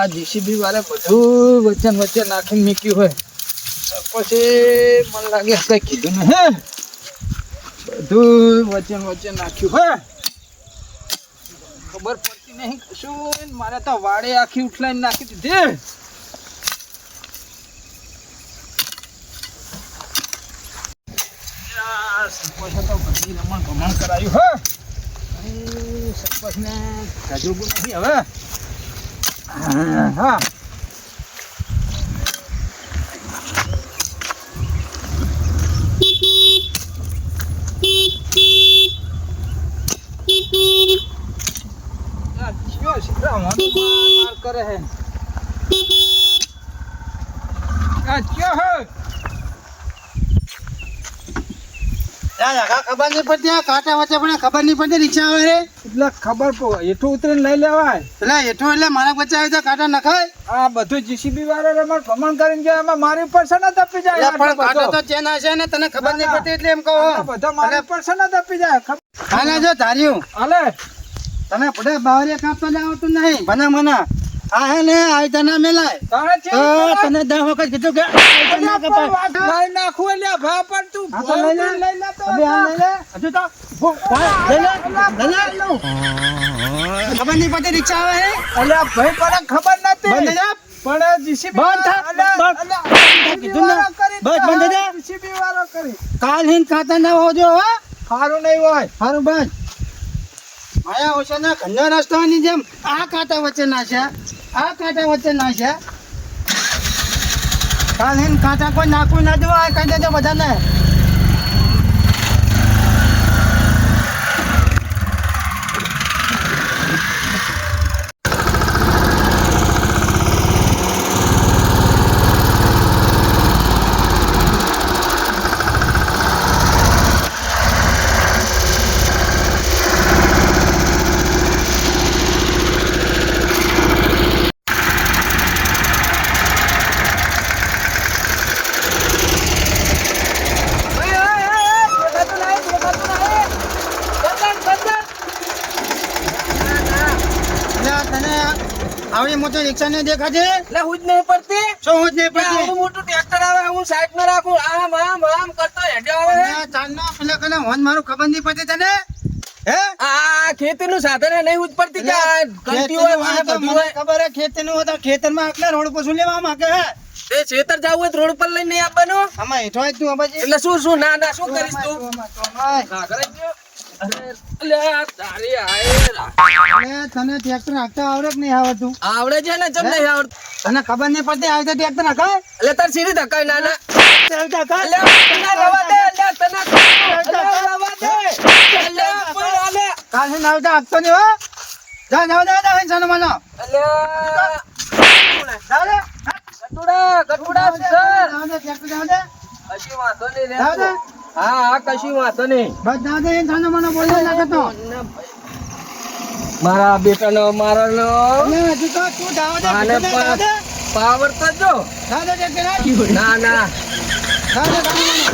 JCB વાળા બધું વચ્ચે વચ્ચે નાખીને મૂક્યું હોય પછી મને લાગે કઈ કીધું ને હે બધું વચ્ચે વચ્ચે નાખ્યું હોય ખબર પડતી નહીં કશું મારે તો વાડે આખી ઉઠલાઈને નાખી દીધી સરપંચ તો બધી રમણ ભમણ કરાયું હે સરપંચ ને તજુર્બો નથી હવે હા કરે હે ખબર નહીં પડતી કાંટા વચ્ચે પણ ખબર નહીં પડતી રિક્ષા આવે રે એટલે ખબર એઠું ઉતરીને લઈ લેવાય એટલે એઠું એટલે મારા બચ્ચા આવે તો કાંટા નખાય આ બધું જીસીબી વાળા રમણ ભમણ કરીને જાય એમાં મારી ઉપર છે ને તપી જાય પણ કાંટો તો ચેન હશે ને તને ખબર નહીં પડતી એટલે એમ કહો બધા મારી ઉપર છે ને તપી જાય હાલે જો ધાર્યું હાલે તને પડે બાવરિયા કાપતા જ આવતું નહીં ભના મના આ હે ને આઈ તને મેલાય તને 10 વખત કીધું કે ના કપાય લઈ નાખું એટલે ભા પણ તું લઈ લે તો અબે આ લઈ લે હજુ તો લઈ લે ખબર નહીં પડતી રિક્ષા આવે હે અલ્યા ભાઈ પણ ખબર નથી બંધ જા પણ જીસીબી કીધું ને બસ બંધ જા જીસીબી વાળો કરી કાલ હિન ખાતા ના હોજો હો સારું નહીં હોય સારું બસ માયા ઓછાના ઘરના રસ્તાની જેમ આ કાંટા વચ્ચે નાખ્યા આ કાંટા વચ્ચે નાખ્યા કાલ હિન કાંટા કોઈ નાખવું ના દો આ કહી દેજો બધાને આવડી મોટી રિક્ષા ને દેખાશે એટલે હું જ નહીં પડતી શું હું જ નહીં પડતી આવડું મોટું ટ્રેક્ટર આવે હું સાઈડ માં રાખું આમ આમ આમ કરતો હેડ્યો આવે ચાંદનો પેલા કને હોન મારું ખબર નહીં પડતી તને હે આ ખેતીનું સાધન હે નહીં ઉજ પડતી કે ગલતી હોય વાહે બધું હોય ખબર હે ખેતીનું હોય તો ખેતરમાં આટલા રોડ પર શું લેવા માંગે હે તે ખેતર જાવું હોય તો રોડ પર લઈને નહીં આવવાનું આમાં હેઠો જ તું અબાજી એટલે શું ના ના શું કરીશ તું ના કરે અલ્યા તારી આય તને ટ્રેક્ટર હાંકતા આવડે કે નહીં આવડતું આવડે છે ને જમ નહીં આવડતું તને ખબર નહીં પડતી આવી તો ટ્રેક્ટર હાંકાય એટલે તાર સીધી ધક્કાય ના ના હાંકાય તને રવા દે અલ્યા તને રવા દે અલ્યા પર આલે કાલે નાવતા હાંકતો નહીં હો જા જાવ જા હિંસાનો માનો અલ્યા જાવ દે ગટુડા સર જાવ દે ટ્રેક્ટર જાવ દે કશી વાંધો નહીં જાવ દે હા કશી વાંધો નહીં બસ જાવ દે હિંસાનો માનો બોલવા લાગતો મારા બેટાનો મારાનો હજુ તો તું જાવ દે આને પાવર તો જો જાવ દે ટ્રેક્ટર ના ના જાવ દે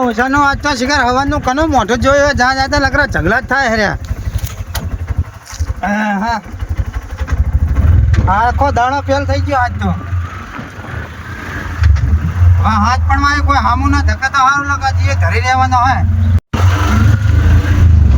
ઓછાનો આજ તો શિકાર હવાનું કનો મોઢું જોયો જ્યાં જાતા લકરા ઝઘડા જ થાય હર્યા હા આખો દાણો ફેલ થઈ ગયો આજ તો હા હાથ પણ મારે કોઈ હામું ના ધક્કા તો સારું લગા જઈએ ધરી રહેવાનો હોય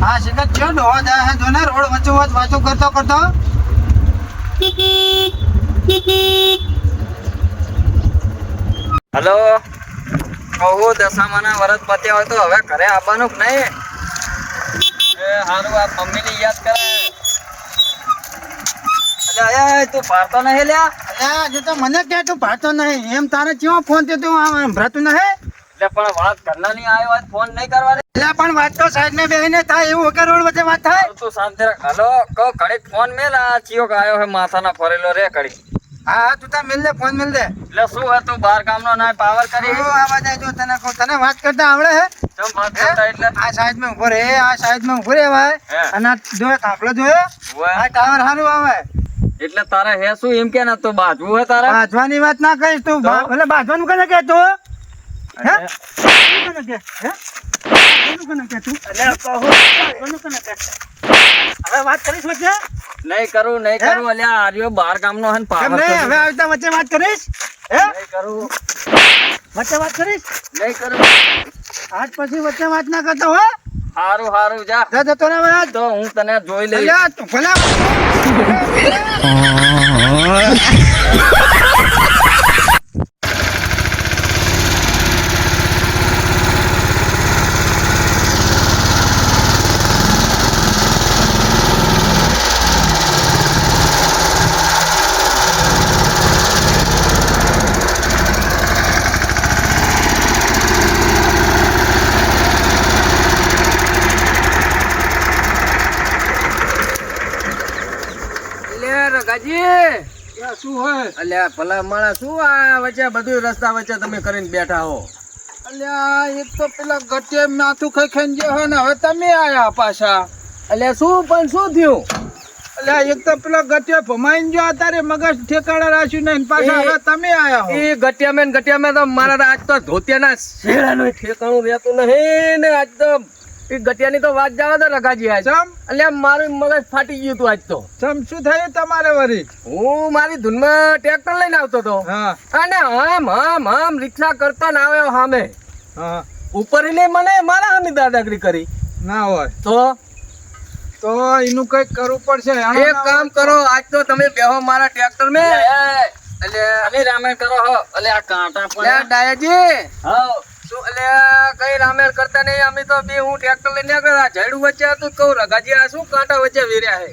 હા શિકાર ચો ડોવા જાય હે જો ને રોડ વચ્ચો વચ વાંચો કરતો કરતો હલો કહું દશામાના વરત પત્યા હોય તો હવે ઘરે આવવાનું કે નહીં હારું આ મમ્મીની યાદ કરે અલ્યા તું પાડતો નહીં લ્યા અલ્યા હજુ તો મને કે તું ભાતો નહીં એમ તારે કેવો ફોન થયો તું આમ સંભળાતું નહીં એટલે પણ વાત ઘરના ની આવ્યો હોય ફોન નહીં કરવા દે એટલે પણ વાત તો સાઈડ ને બેહીને થાય એવું વગર રોડ વચ્ચે વાત થાય તું શાંતિ રાખ હલો કહો ઘડીક ફોન મેલ આ ચિયો આવ્યો હે માથાના ફરેલો રે ઘડી હા હા તું તાર મિલ દે ફોન મિલ દે એટલે શું હતું બાર ગામનો ના પાવર કરી આવાજ જો તને વાત કરતા આવડે હે ચમ વાત કરતા એટલે આ સાઈડમાં ઉભો રે, આ સાઈડમાં ઉભો રે ભાઈ. હે. અને આ જોયો થાંભલો જોયો? ઓવે. આ ટાવર હારું આવે. એટલે તારે હે શું એમ કે ના તો બાજવું હે તારે બાંધવાની વાત ના કહીશ તું. તો? એટલે બાંધવાનું કને કે તું? હે? બાંધવાનું કને કે? હે? બાંધવાનું કને કે તું? બાંધવાનું કને કે? હવે વાત કરીશ વચ્ચે? નહીં કરું હે? અલ્યા આર્યો બાર ગામનો હે ને કેમ પાવર નહીં? હવે આવતા વચ્ચે વાત કરીશ? હે? નહીં કરું વચ્ચે વાત કરીશ? નહીં કરું આજ પછી વચ્ચે વાત ના કરતો હો. હારું હારું જા જા જતો રહે હવે આજ. તો હું તને જોઈ લઈશ અલ્યા તું ભલા શું હોય અલ્યા ભલા માણસ શું આ વચ્ચે બધું રસ્તા વચ્ચે તમે કરીને બેઠા હો અલ્યા એક તો પેલા ગટે માથું ખાઈ ખાઈને જે હોય ને હવે તમે આયા પાછા. અલ્યા શું પણ શું થયું અલ્યા એક તો પેલા ગટે ભમાઈને જો અત્યારે મગજ ઠેકાણા રાખ્યું નહીં ને પાછા એ- હવે તમે આયા હો. એ ગટિયામાં તો મારા આજ તો ધોતિયાના શેડાનું ઠેકાણું રહેતું નહીં ને આજ તો એ ગટિયાની તો વાત જવા દો રઘાજી આજ ચમ અલ્યા મારું મગજ ફાટી ગયું તું આજ તો ચમ શું થયું તમારે વરી? હું મારી ધૂનમાં ટ્રેક્ટર લઈને આવતો હતો હા અને આમ રિક્ષા કરતો ને આવ્યો સામે હા ઉપર ને મને મારા સામે દાદાગીરી કરી ના હોય તો એનું કઈક કરવું પડશે. આનો એક ના કામ હોય કરો આજ તો તમે બેહો મારા ટ્રેક્ટર મેં અલે રામેણ કરો હો અલે આ કાંટા પણ ડાયાજી હા શું અલે કઈ રામેણ કરતા નહીં અમે તો બે હું ટ્રેક્ટર લઈને આવ્યો ઝાડુ વચ્ચે હતું કહું રઘાજી આ શું કાંટા વચ્ચે વીર્યા હે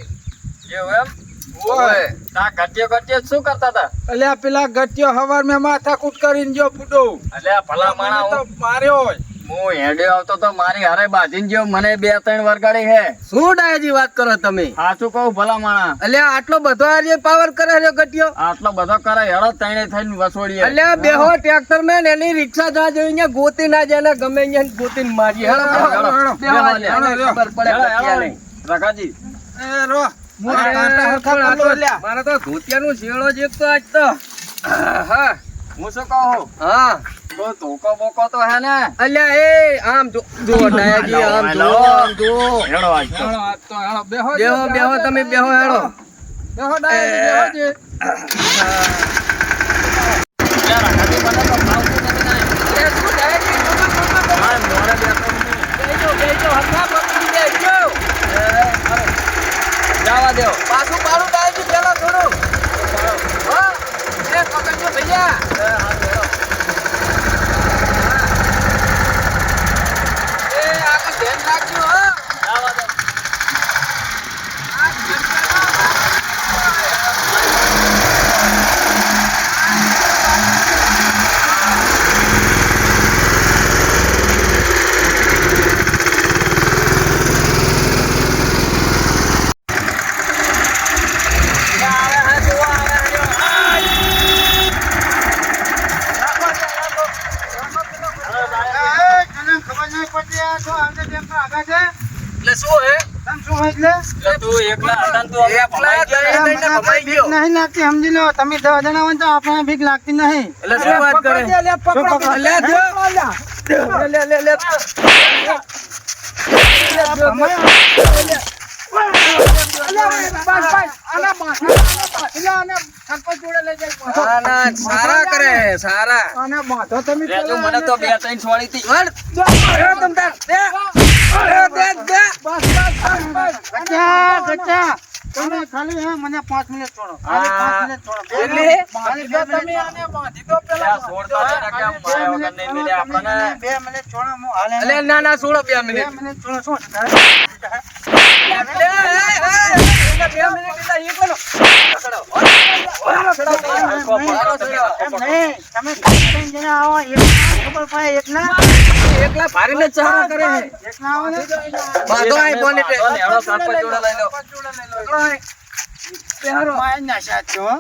એવું એમ ઓય તા ગટ્યો શું કરતા હતા અલ્યા પેલા ગટ્યો હવાર મેં માથાકૂટ કરીને જો ફૂટો. અલે ભલા મને માણા તો માર્યો હોય. હું હેડ્યો આવતો તો મારી હારે બાજીને જો મને 2-3 વરગાડી હે શું ડાયાજી વાત કરો તમે સાચું કહું ભલા માણા અલ્યા આટલો બધો આજે પાવર કરે છે ગટિયો આટલો બધો કરે હેડો તણે થઈને વસોડીએ અલ્યા બેહો ટ્રેક્ટર મેં એની રિક્ષા જા જોઈને ગોતી ના જાય ને ગમે અહીંયા ગોતીને મારી હેડો ખબર પડે ગટિયાને રઘાજી એ રો હું આ કાંટા હરખા કરી લઉં અલ્યા. મારા તો ધોતિયાનું શેળો જ એક તો આજ તો હા હું શું કહું હા તો ધોકો બોકો તો હે ને અલ્યા એ આમ જો ડાયાજી આમ જો હેડો આજ તો હાલો, આ તો હાલો, બેહો બેહો તમે બેહો હેડો બેહો ડાયાજી, બેહો જે. જવા દો પાછું પાડું ડાયાજી પેલા થોડું હા એ પકડજો ભૈયા એ આગળ ધ્યાન રાખજો હો જવા દો એ, તને ખબર નહીં પડતી આ શું આવશે ટ્રેક્ટર આગળ છે? એટલે શું હે તને શું હોય એટલે? એટલે તું એકલા હતા ને તું હવે ભમાઈ ગયો મને એટલે આપણે ભમાઈ બીક ગયો નહીં લાગતી, સમજી લો. તમે 10 જણા હોય ને તો આપણને બીક લાગતી નહીં. એટલે શું વાત કરે પકડજે, અલ્યા, પકડો, શું પકડો? અલ્યા, જો, અલ્યા. ના ના સારા કરે સારા આને બાંધો તમે લે તું પેલા મને તો 2-3 છોડી તી વળ તમ તાર દે દે ગચ્ચા, ગચ્ચા. તમે ખાલી હે, મને 5 મિનિટ છોડો. ખાલી 5 મિનિટ છોડો. એટલે? ખાલી જો 2 તમે મિનિટ. આને બાંધી દો પેલા. લે છોડતો જરા કે આમ માયા વગર નહીં મિલે આપણને 2 મિનિટ છોડો, હું હાલે અલે ના ના છોડો 2 2 મિનિટ મિનિટ છોડો. શું છે? એમ નહીં. તમે 3 જણા આવો, ખબર પડે એકલા? એકલા ભારીને ચારા કરે છે એકલા આવો ને? બાંધો આય બોનેટે હેડો સરપંચ જોડે લઈ લો માય નાશા છો, હો.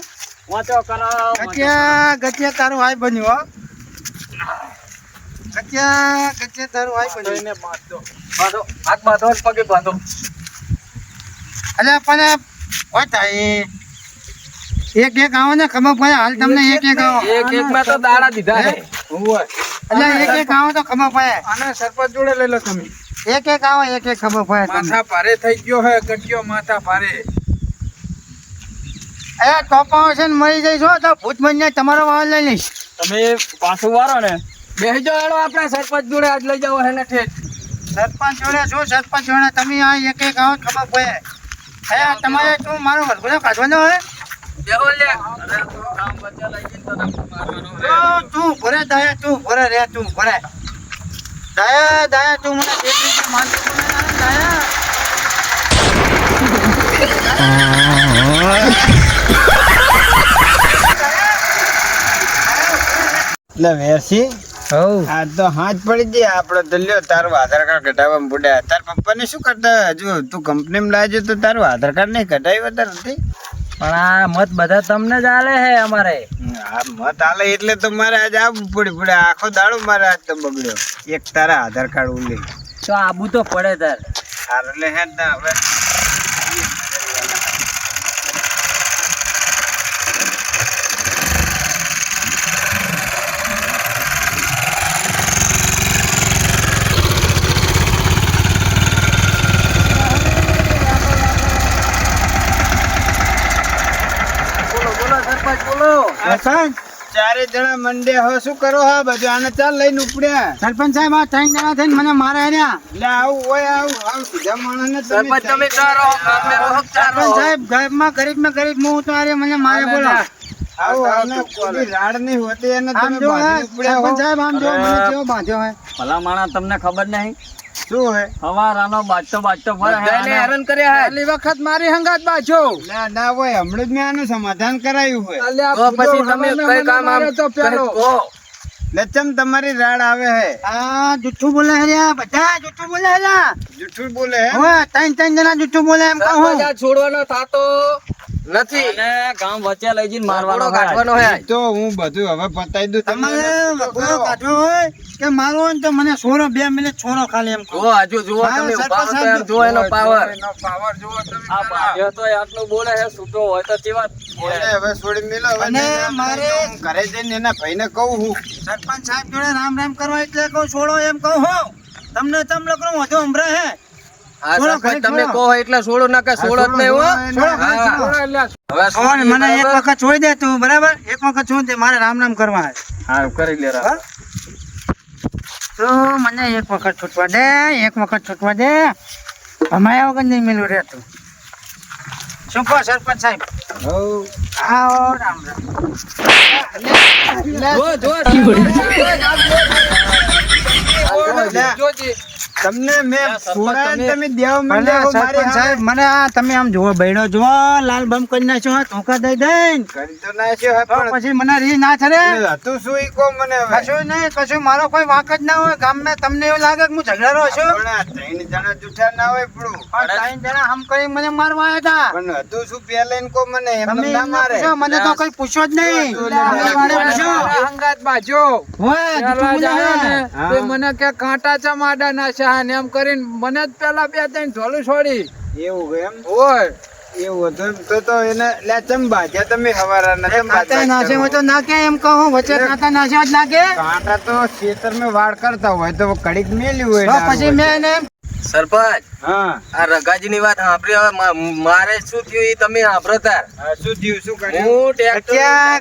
વાંચો કરો ગચ્ચા, ગચ્ચા તારું હાય બન્યું, હો. કચ્યા તારું આઈ પડ્યું. એને બાંધો. હાથ બાંધો ને પગે બાંધો. અલ્યા પણ કોઈ થાય એક આવો ને ખબર પડે હાલ તમને એક આવો એક માં તો દાડા દીધા છે. અલ્યા એક આવો તો ખબર પડે આને સરપંચ જોડે લઈ લો તમે. એક આવો એક ખબર પડે તમને. માથા ભારે થઈ ગયો હે ગટિયો માથા ભારે. અલ્યા ટોપાઓ છે ને મરી જઈશ હો તો ભૂત બની તમારો વાળ લઈ લઈશ. તમે પાછું વારો ને બેસજો હેડો આપણે સરપંચ જોડે આજ લઈ જાવ હેને ઠેઠ. સરપંચ જોડે શું સરપંચ જોડે તમે આ એક આવો ખબર પડે. અલ્યા તમારે તું મારો વરઘોડો કાઢવાનો હે બેહો લે. અરે તું કામ બચા લઈ જઈને તને મારવાનો હે. તું ભરે દાયા તું ભરે રે તું ભરે દાયા તું મને એક રીતે માનતો નહીં દાયા. એટલે વેરસી આ તો હાથ પડી જાય આપડે તો લ્યો તારું આધાર કાર્ડ કઢાવવા પડ્યા. તાર પપ્પાને શું કરતા હજુ તું કંપનીમાં લાવજો તો તારું આધાર કાર્ડ નહીં કઢાવ્યું તાર નથી. પણ આ મત બધા તમને જ આલે હે અમારે. આ મત આલે એટલે તો મારે આજે આવવું પડે આખો દાડો મારે આજ તો બગડ્યો. એક તારા આધાર કાર્ડ ઉલ્લે તો આબુ તો પડે તાર. એટલે હે ને હવે સરપંચ ચારે જણા મંડે હો શું કરો હા બધું આને ચાલ લઈને ઉપડ્યા. સરપંચ સાહેબ આ ત્રણ જણા થઈને મને મારે રહ્યા. એટલે આવું હોય આવું સીધા માણસને સરપંચ તમે ચારો અમે રોહક ચારો. સરપંચ સાહેબ ગરીબમાં ગરીબ હું તો આરે મને મારે બોલો. આવું આને કોઈ રાડ નહીં હોતી એને આમ તમે જો હે, બાંધીને ઉપડ્યા હો. સરપંચ સાહેબ આમ જો મને કેવો બાંધ્યો હે. ભલા માણા તમને ખબર નહીં શું હે હવારાનો બાજતો ફરે બધાને હેરાન કર્યા હે. પહેલી વખત મારી હંગાત બાજો. ના હોય હમણાં જ મેં આનું સમાધાન કરાયું હોય. અલ્યા તો પછી જો તમે મને કઈ કામ આમ માર્યો તો પેલો. કહો. લચમ તમારી રાડ આવે હે આ જુઠ્ઠું બોલે રહ્યા બધા જુઠ્ઠું બોલે રહ્યા. જૂઠું બોલે હે હવે ત્રણ જણા જુઠ્ઠું બોલે એમ કહું. સરપંચ આ છોડવાનો થાતો નથી અને ગામ વચ્ચે લઈ જઈને મારવાનો કાઢવાનો હે. તો હું બધું હવે પતાઈ દઉં તમારે વગોળો કાઢવો હોય કે મારવો હોય ને તો મને છોરો 2 મિનિટ છોરો ખાલી એમ કહું. જો હજુ જુઓ હા, તમે સરપંચ ઉભા તો સાહેબ એમ જુઓ એનો પાવર. એનો પાવર જુઓ તમે આ પેલા. બાધ્યો તો આટલું બોલે હે છૂટો હોય તો કેવા બોલે. એને હવે છોડી મેલો હવે અને નહીં, મારે- હું ઘરે જઈને એના ભાઈને કહું હું સરપંચ સાહેબ જોડે રામ રામ કરવા એટલે કહું છોડો એમ કહું હું. તમને તમ લોકો વધુ હમરા હે. આ છોડો, સરપંચ ઘડીક તમે છોડો. કહો એટલે છોડો ના કે છોડો જ નહીં હો. છોડો, હા. છોડો. અલ્યા, હવે છોડ મને એક બરાબર? વખત છોડી દે તું બરાબર એક વખત છોડી દે મારે રામ રામ કરવા હે. હારું કરી લે રા. તો મને એક વખત છૂટવા દે એક વખત છૂટવા દે ભમાયા વગર નહીં મેલું રહેતું. શું કહો સરપંચ સાહેબ? આવો રામ રામ. જો જોજી. તમને મેં છોડાય ને તમે દેવા ભલે માંડ્યા હો મારી સરપંચ હામે. સાહેબ મને આ તમે આમ જુઓ બૈડો જુઓ લાલ બમ કરી નાખ્યો હા ધોકા દઈ દઈને કરી તો નાખ્યો હે તો પણ પછી મને રી ના ચડે. હતું શું ઈ કહો મને હવે કશું નહીં કશું મારો કોઈ વાંક જ ના હોય ગામમાં તમને એવું લાગે કે હું ઝઘડારો છું. પણ આ ત્રણ જણા જૂઠા ના હોય પડું પણ ત્રણ જણા હમ કરી મને મારવા આવ્યા હતા. પણ હતું શું પેલા એને કહો મને એમ તમે ના એમને મારે પૂછો, મને તો કઈ પૂછ્યો જ નહીં. અલ્યા, મને પૂછ્યો. મારી હંગાત બાજો. હોય, જૂઠું પેલા બોલે જાય હે. ને, હા. તે મને કે કાંટા ચમાડા ના શાહ ને એમ કરીને મને જ પેલા 2-3 ઢોલું છોડી. એવું એમ ઓય એવું હતું તો એને લે ચમ બાજ્યા તમે હવારાના ચમ કાંટા બાજ્યા નાશે કરો? હોય તો નાખે એમ કહું વચ્ચે કાંટા નાશે જ નાખે. કાંટા તો ખેતરમાં વાડ કરતા હોય તો ઘડીક મેલ્યું હોય તો ડાળ પછી હોય. મેં એને સરપંચ હા આ રગાજીની વાત સાંભળી હવે મારે શું થયું એ તમે સાંભળો તાર. હા, શું થયું શું કર્યું હું ટ્રેક્ટર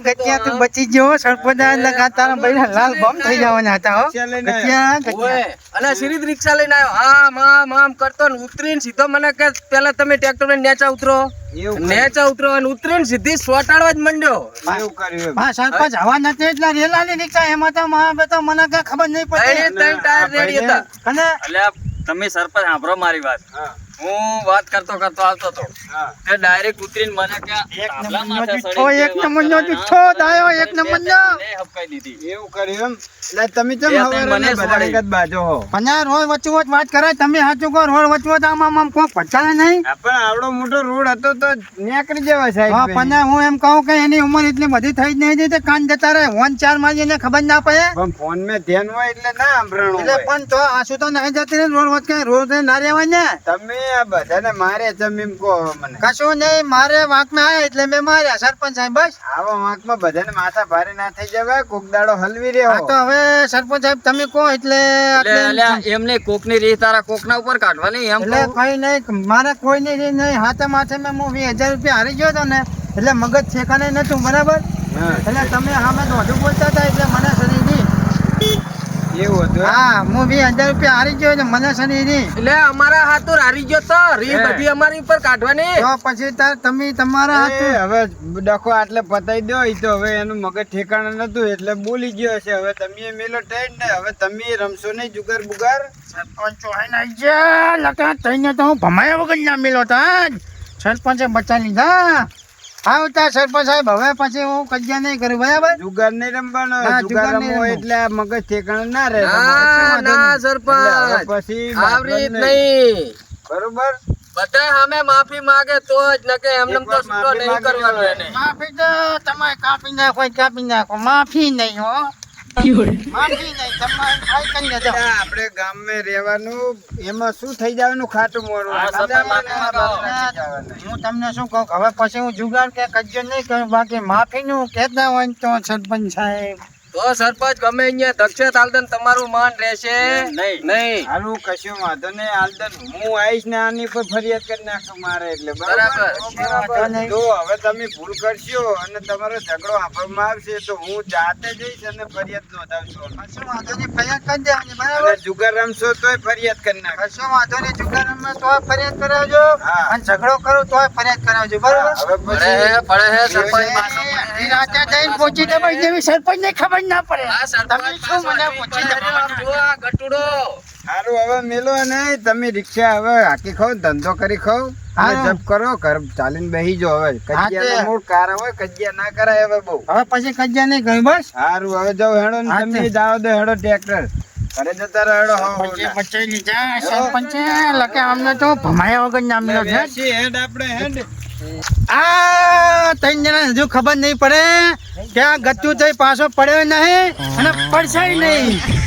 ગત્યા તું બચી ગયો સરપંચ એટલે તારા ભાઈ લાલ બમ થઈ જવાના હતા હો. રિક્ષા લઈને આવ્યો. ગત્યા ઓય, અને સીરીજ રિક્ષા લઈને આવ્યો આમ કરતો ને ઉતરીને સીધો મને કે પેલા તમે ટ્રેક્ટર લઈને નેચા ઉતરો એવું નેચા ઉતરો અને ઉતરીને સીધી સોટાડવા જ માંડ્યો. એવું કર્યું એમ. હા સરપંચ હવા નથી એટલે રેલાની રિક્ષા એમાં તો મારા તો મને કઈ ખબર નહીં ત્રણે પડી. ત્રણ ટાયર રેડી હતા. અને એટલે તમે સરપંચ સાંભળો મારી વાત. હા હું વાત કરતો આવતો હતો હા તે ડાયરેક્ટ ઉતરીને મને એક ધાબલા નંબરનો માથે જુઠ્ઠો, સડી એક ગયો. નંબરનો જુઠ્ઠો, દાયો એક નંબરનો. મને હપકાઈ દીધી. એવું કર્યું એમ એટલે તમે કેમ બે હવારે ત્રણ મને બધાને સોડી. કદ બાજો હો પણ આ રોડ વચ્ચે વાત કરે તમે સાચું કહો, રોડ વચ્ચે આમ કોઈ પચાડે નહીં. આ પણ આવડો મોટો રોડ હતો તો નીકળી જવા હા, સાહેબ પણ હું એમ કહું કે એની ઉંમર એટલી બધી થઈ જ નહીં હતી તે કાન જતા રહે વન ચાર માં એને ખબર ના પડે. પણ ફોન માં ધ્યાન હોય એટલે ના સાંભળવાનું એટલે હોય. પણ તો આસુ તો નહીં જતી રહે રોડ વચ્ચે, રોડ ના રહેવાય ને. તમે આ બધાને મારે તમે એમ કહો હવે મને કશું નહીં, મારે વાંકમાં આવ્યા એટલે મેં માર્યા સરપંચ સાહેબ. બસ આવા વાંકમાં બધાને માથા ભારે ના થઈ જવાય કોક દાડો હલવી હા રહ્યો તો હવે સરપંચ સાહેબ તમે કહો એટલે એટલે આટલે અલ્યા એમને કોકની રીત તારા કોકના ઉપર કાઢવાની એમ એટલે કહું. કઈ નહીં, મારે કોઈ નહીં હાથે માથે મેં હું 20,000 રૂપિયા હારી ગયો હતો ને એટલે મગજ ઠેકાણે નતું બરાબર. હા એટલે તમે સામે દોઢું બોલતા હતા એટલે મને શરીર નહીં. એવું હતું એમ? હા હું 20,000 રૂપિયા હારી ગયો એટલે મને શરીર નહીં. એટલે અમારા હાથું હારી ગયો તો રીત હે. બધી અમારી ઉપર કાઢવાની. તો પછી તમે તમારા એ હાથું હવે ડખો આટલે પતાઈ દો ઈ તો હવે એનું મગજ ઠેકાણે નતું એટલે બોલી ગયો હશે હવે તમે મેલો ટાઈટ ને હવે તમે રમશો નહીં જુગાર બુગાર સરપંચ લગા થઈને તો હું ભમાયા વગર ના મેલો તો સરપંચે બચાવી લીધા. આવતા સરપંચ સાહેબ હવે પછી હું કજ્યા નહીં કરું બરાબર. જુગાર નહીં રમવાનો ના, જુગાર જુગાર નહીં રમવો રમવું. એટલે આ મગજ ઠેકાણે ના રહે ના ના એટલે સરપંચ હવે પછી આવી રીત વાંધો નહીં. નહીં. બરોબર બધા સામે માફી માંગે તો જ નકે એમને તો એકવાર છૂટો માફી નહીં માંગી કરવાનો લેવાય. એને. માફી તો તમારે કાપી નાખો માફી નહીં હો. માફી નહીં તમારે ખાઈ કરીને જાઓ. એટલે આપણે ગામમાં રહેવાનું એમાં શું થઈ જવાનું ખાટું મોરું હા, બધા સરપંચ મને માફી માંગો. નથી જવાનું. હું તમને શું કહું હવે પછી હું જુગાર કે કજ્જો નહીં કરું બાકી માફીનું કહેતા હોય ને તો સરપંચ સાહેબ તો સરપંચ ગમે અહીંયા દક્ષિણ તાલદન તમારું માન રહેશે નહીં. નહીં. હારું કશું વાંધો નહીં હાલદન હું આવીશ ને આની પર ફરિયાદ કરી નાખું મારે એટલે બરાબર. વાંધો નહીં. જો હવે તમે ભૂલ કરશો અને તમારો ઝઘડો આપવામાં આવશે તો હું જાતે જઈશ અને ફરિયાદ નોંધાવશો કશો વાંધો નહીં ફરિયાદ કરી દેવાની અને બરાબર. જુગાર રમશો તોય ફરિયાદ કરી નાખો કશો વાંધો નહીં જુગારમાં તોય ફરિયાદ કરાવજો હા. અને ઝઘડો કરું તોય ફરિયાદ કરાવજો બરાબર. હવે પડે હે, પછી પડે હે, સરપંચ પાસે. એ રાતે જઈને પહોંચી દબાઈ દેવી સરપંચને ખબર ના પડે. આ સરપંચ તમે શું મને પાસે પૂછી આવી દબાવો? જો આ ગટુડો. સારું હવે મેલો નહીં તમે રિક્ષા હવે હાકી ખાવ ધંધો કરી ખાવ અને હારું. જપ કરો ઘર ચાલીને બેસી જાઓ હવે હા, કજિયાનો તે. મૂળ કાર હોય કજિયા ના કરાય હવે બહુ હવે પછી કજ્જા નહીં કર્યું બસ. સારું હવે જાઓ હેડો ને હા, તમે તે. જાઓ દો હેડો ટ્રેક્ટર ઘરે જતા રહો હેડો હો પછી બચાવી લીધા સરપંચે લકે અમને તો ભમાયા વગર નામ લો છે. હેડ આપણે હેડ આ ત્રણ જણા હજુ ખબર નહીં પડે કે આ ગત્તુ થઈ પાછો પડ્યો નહીં અને પડશે નહીં.